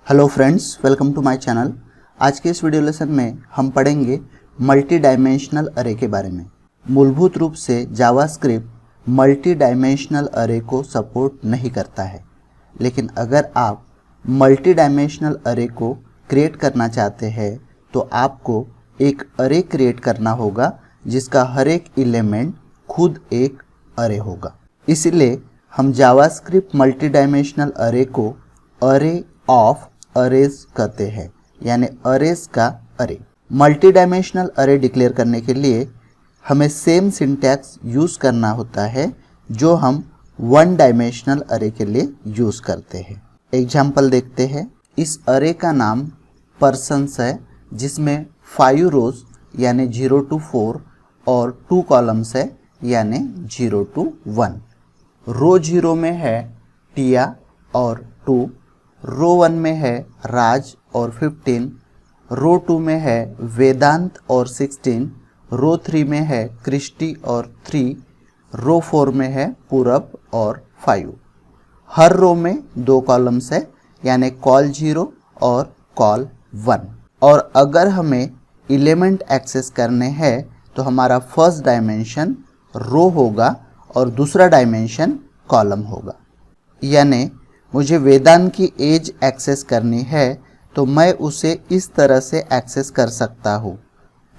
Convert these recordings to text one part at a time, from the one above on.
Hello friends, welcome to my channel. आज के इस वीडियो लेसन में हम पढ़ेंगे मल्टी डायमेंशनल अरे के बारे में। मूलभूत रूप से जावास्क्रिप्ट मल्टी डायमेंशनल अरे को सपोर्ट नहीं करता है, लेकिन अगर आप मल्टी डायमेंशनल अरे को क्रिएट करना चाहते हैं तो आपको एक अरे क्रिएट करना होगा जिसका हर एक एलिमेंट खुद एक अरे होगा। इसलिए हम जावास्क्रिप्ट मल्टी डायमेंशनल अरे को अरे ऑफ अरेज कहते हैं, यानी अरेज का अरे। मल्टी डायमेंशनल अरे डिक्लेयर करने के लिए हमें सेम सिंटैक्स यूज करना होता है जो हम वन डायमेंशनल अरे के लिए यूज करते हैं। एग्जाम्पल देखते हैं। इस अरे का नाम पर्सन्स है, जिसमें 5 रोज यानी 0 to 4 और 2 कॉलम्स है यानी 0 to 1। रो 0 में है टिया और 2, रो 1 में है राज और 15, रो 2 में है वेदांत और 16, रो 3 में है क्रिस्टी और 3, रो 4 में है पूरब और 5। हर रो में 2 कॉलम्स है यानी कॉल 0 और कॉल 1। और अगर हमें एलिमेंट एक्सेस करने हैं तो हमारा फर्स्ट डायमेंशन रो होगा और दूसरा डायमेंशन कॉलम होगा। यानी मुझे वेदांत की एज एक्सेस करनी है तो मैं उसे इस तरह से एक्सेस कर सकता हूँ,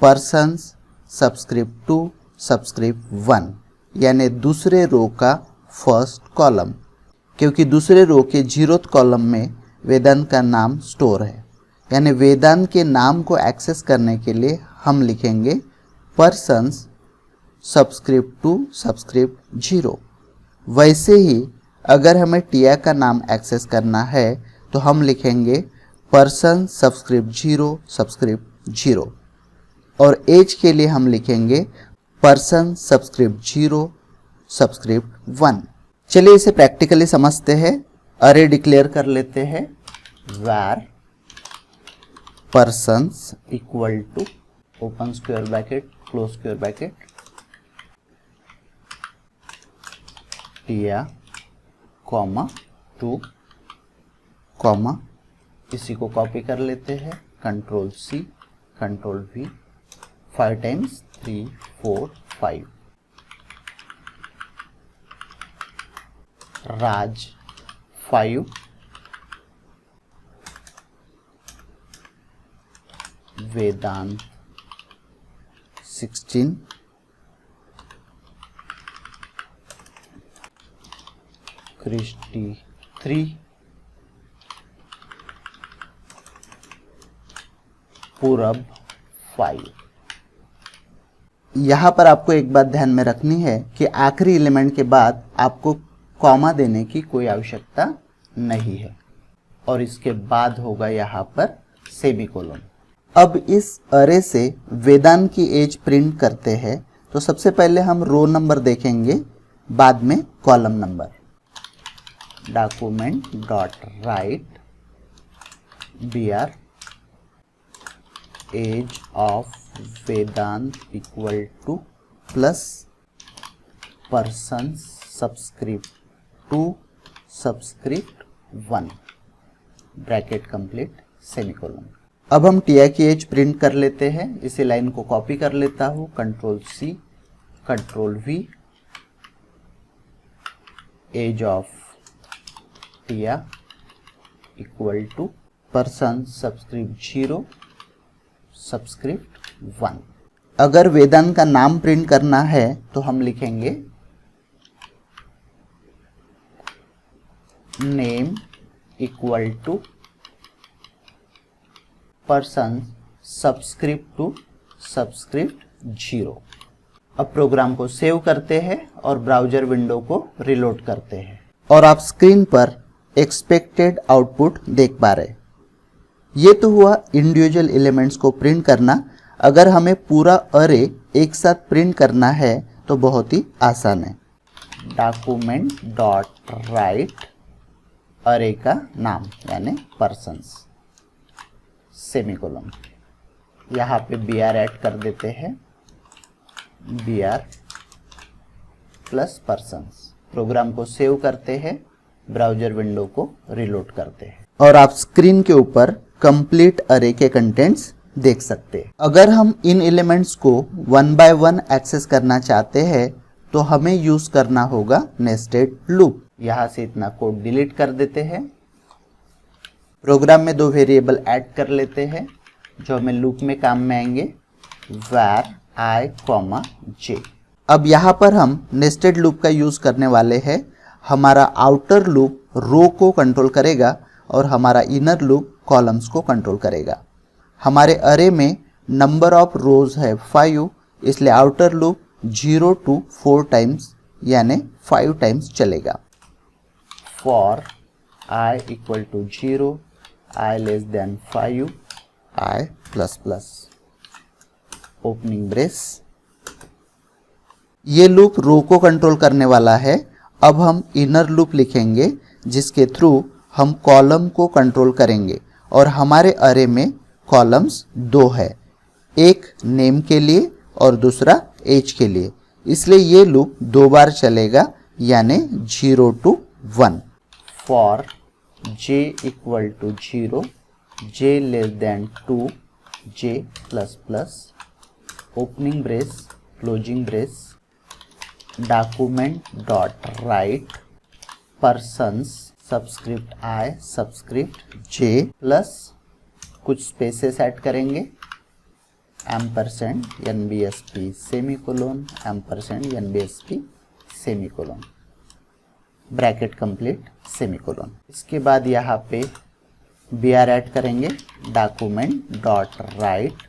पर्सन्स सबस्क्रिप्ट 2 सबस्क्रिप्ट 1, यानी दूसरे रो का फर्स्ट कॉलम, क्योंकि दूसरे रो के 0th कॉलम में वेदांत का नाम स्टोर है। यानी वेदांत के नाम को एक्सेस करने के लिए हम लिखेंगे पर्सन्स सबस्क्रिप्ट 2 सबस्क्रिप्ट 0। वैसे ही अगर हमें टिया का नाम एक्सेस करना है तो हम लिखेंगे पर्सन सबस्क्रिप्ट 0 सबस्क्रिप्ट 0, और एज के लिए हम लिखेंगे पर्सन सबस्क्रिप्ट 0 सबस्क्रिप्ट 1। चलिए इसे प्रैक्टिकली समझते हैं। अरे डिक्लेयर कर लेते हैं। Var persons equal to open square bracket close square bracket Tia comma 2 comma, इसी को कॉपी कर लेते हैं, control C control V, 5 times 3 4 5। Raj 5, Vedant 16, Christy 3, Purab 5। यहाँ पर आपको एक बात ध्यान में रखनी है कि आखिरी एलिमेंट के बाद आपको कॉमा देने की कोई आवश्यकता नहीं है, और इसके बाद होगा यहाँ पर सेमीकोलन। अब इस अरे से वेदांत की एज प्रिंट करते हैं तो सबसे पहले हम रो नंबर देखेंगे, बाद में column number. Document dot write br age of Vedant equal to plus person subscript 2 subscript 1 bracket complete semicolon. अब हम टिया की एज प्रिंट कर लेते हैं। इसी लाइन को कॉपी कर लेता हूँ, control C control V, age of Tia equal to person subscript 0 subscript 1। अगर वेदांत का नाम प्रिंट करना है तो हम लिखेंगे name equal to person subscript 2 subscript 0। अब प्रोग्राम को सेव करते हैं और ब्राउजर विंडो को रिलोड करते हैं, और आप स्क्रीन पर एक्सपेक्टेड आउटपुट देख पा रहे। ये तो हुआ इंडिविजुअल एलिमेंट्स को प्रिंट करना। अगर हमें पूरा अरे एक साथ प्रिंट करना है तो बहुत ही आसान है। डॉक्यूमेंट डॉट राइट अरे का नाम यानी पर्सन्स सेमीकोलन, यहाँ पे br ऐड कर देते हैं, br प्लस पर्सन्स। प्रोग्राम को सेव करते हैं, ब्राउजर विंडो को रिलोड करते हैं। और आप स्क्रीन के ऊपर कंप्लीट अरे के कंटेंट्स देख सकते हैं। अगर हम इन एलिमेंट्स को वन बाय वन एक्सेस करना चाहते हैं तो हमें यूज करना होगा नेस्टेड लूप। यहां से इतना कोड डिलीट कर देते हैं। प्रोग्राम में दो वेरिएबल ऐड कर लेते हैं जो हमें लूप में काम में आएंगे, var I, j। अब यहाँ पर हम नेस्टेड लूप का यूज करने वाले हैं। हमारा आउटर लूप रो को कंट्रोल करेगा और हमारा इनर लूप कॉलम्स को कंट्रोल करेगा। हमारे अरे में नंबर ऑफ रोज है 5, इसलिए आउटर लूप 0 to 4 टाइम्स यानी 5 टाइम्स चलेगा। For I equal to 0, I less than 5, I plus plus opening brace. ये लूप रो को कंट्रोल करने वाला है। अब हम इनर लूप लिखेंगे जिसके थ्रू हम कॉलम को कंट्रोल करेंगे और हमारे अरे में कॉलम्स 2 है, एक नेम के लिए और दूसरा एज के लिए, इसलिए ये लूप 2 बार चलेगा यानी 0 to 1। For j equal to 0, j less than 2, j plus plus opening brace closing brace document dot write persons subscript I subscript j plus कुछ स्पेसेस ऐड करेंगे, ampersand NBSP semicolon ampersand NBSP semicolon bracket complete semicolon. इसके बाद यहाँ पे br add करेंगे, document dot write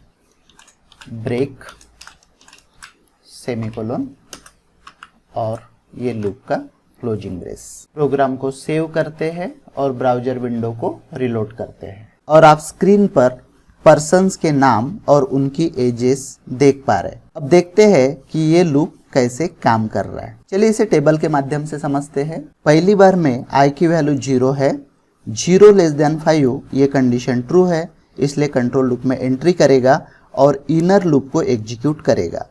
break semicolon और ये loop का क्लोजिंग ब्रेस। प्रोग्राम को सेव करते हैं और ब्राउजर विंडो को रिलोड करते हैं और आप स्क्रीन पर पर्सन्स के नाम और उनकी एजेस देख पा रहे हैं। अब देखते हैं कि ये लूप कैसे काम कर रहा है। चलिए इसे टेबल के माध्यम से समझते हैं। पहली बार में I की वैल्यू 0 है, 0 लेस देन 5 ये कंडीशन ट्रू है, इसलिए कंट्रोल लूप में एंट्री करेगा और इनर लूप को एग्जीक्यूट करेगा।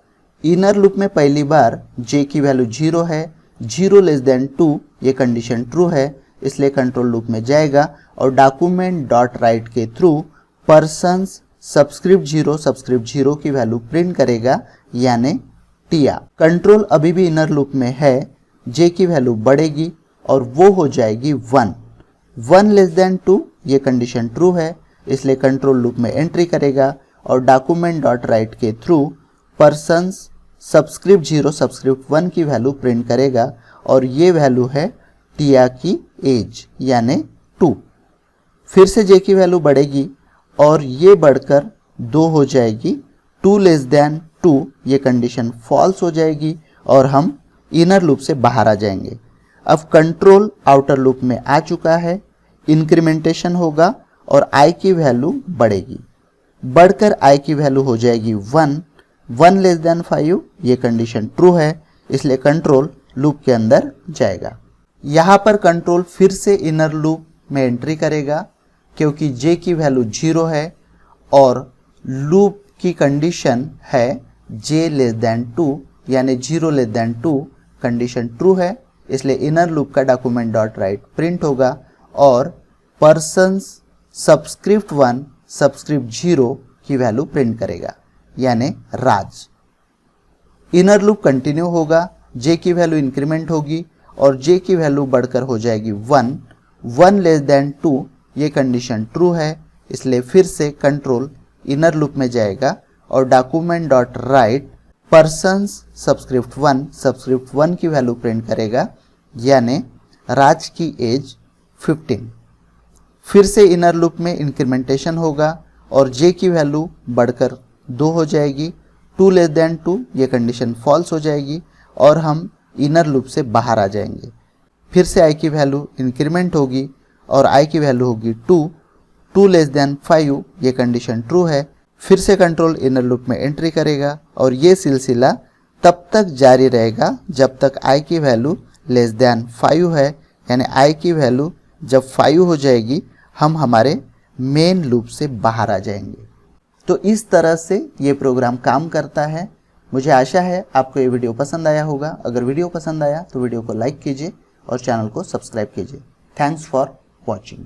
इनर लूप में पहली बार j की वैल्यू 0 है, 0 लेस देन 2 ये कंडीशन ट्रू है, इसलिए कंट्रोल लूप में जाएगा और डॉक्यूमेंट डॉट राइट के थ्रू पर्सन्स सबस्क्रिप्ट 0 की वैल्यू प्रिंट करेगा यानी टिया। कंट्रोल अभी भी इनर लूप में है, j की वैल्यू बढ़ेगी और वो हो जाएगी 1 लेस देन 2 ये कंडीशन ट्रू है, इसलिए कंट्रोल लूप में एंट्री करेगा और डॉक्यूमेंट डॉट राइट के थ्रू पर्सन्स सबस्क्रिप्ट 1 की वैल्यू प्रिंट करेगा और ये वैल्यू है टिया की एज यानी 2। फिर से j की वैल्यू बढ़ेगी और ये बढ़कर 2 हो जाएगी, 2 लेस देन 2 ये कंडीशन फॉल्स हो जाएगी और हम इनर लूप से बाहर आ जाएंगे। अब कंट्रोल आउटर लूप में आ चुका है, इंक्रीमेंटेशन होगा और I की वैल्यू बढ़ेगी, बढ़कर I की वैल्यू हो जाएगी 1 लेस देन 5 ये कंडीशन ट्रू है, इसलिए कंट्रोल लूप के अंदर जाएगा। यहाँ पर कंट्रोल फिर से इनर लूप में एंट्री करेगा क्योंकि j की वैल्यू 0 है और लूप की कंडीशन है j लेस देन 2 यानी 0 लेस देन 2 कंडीशन ट्रू है, इसलिए इनर लूप का डॉक्यूमेंट डॉट राइट प्रिंट होगा और पर्सन्स सबस्क्रिप्ट 1 सबस्क्रिप्ट 0 की वैल्यू प्रिंट करेगा यानी राज। इनर लूप कंटिन्यू होगा, j की वैल्यू इंक्रीमेंट होगी और j की वैल्यू बढ़कर हो जाएगी 1 लेस देन 2 ये कंडीशन ट्रू है, इसलिए फिर से कंट्रोल इनर लूप में जाएगा और document dot write persons subscript 1 की वैल्यू प्रिंट करेगा यानी राज की एज 15। फिर से इनर लूप में इंक्रीमेंटेशन होगा और j की वैल्यू बढ़कर 2 हो जाएगी, 2 लेस देन 2 ये कंडीशन फॉल्स हो जाएगी और हम इनर लूप से बाहर आ जाएंगे। फिर से I की वैल्यू इंक्रीमेंट होगी और I की वैल्यू होगी 2 लेस देन 5 ये कंडीशन ट्रू है, फिर से कंट्रोल इनर लूप में एंट्री करेगा और ये सिलसिला तब तक जारी रहेगा जब तक I की वैल्यू लेस देन 5 है, यानी I की वैल्यू जब 5 हो जाएगी हम हमारे मेन लूप से बाहर आ जाएंगे। तो इस तरह से ये प्रोग्राम काम करता है। मुझे आशा है आपको ये वीडियो पसंद आया होगा। अगर वीडियो पसंद आया तो वीडियो को लाइक कीजिए और चैनल को सब्सक्राइब कीजिए। Thanks for watching.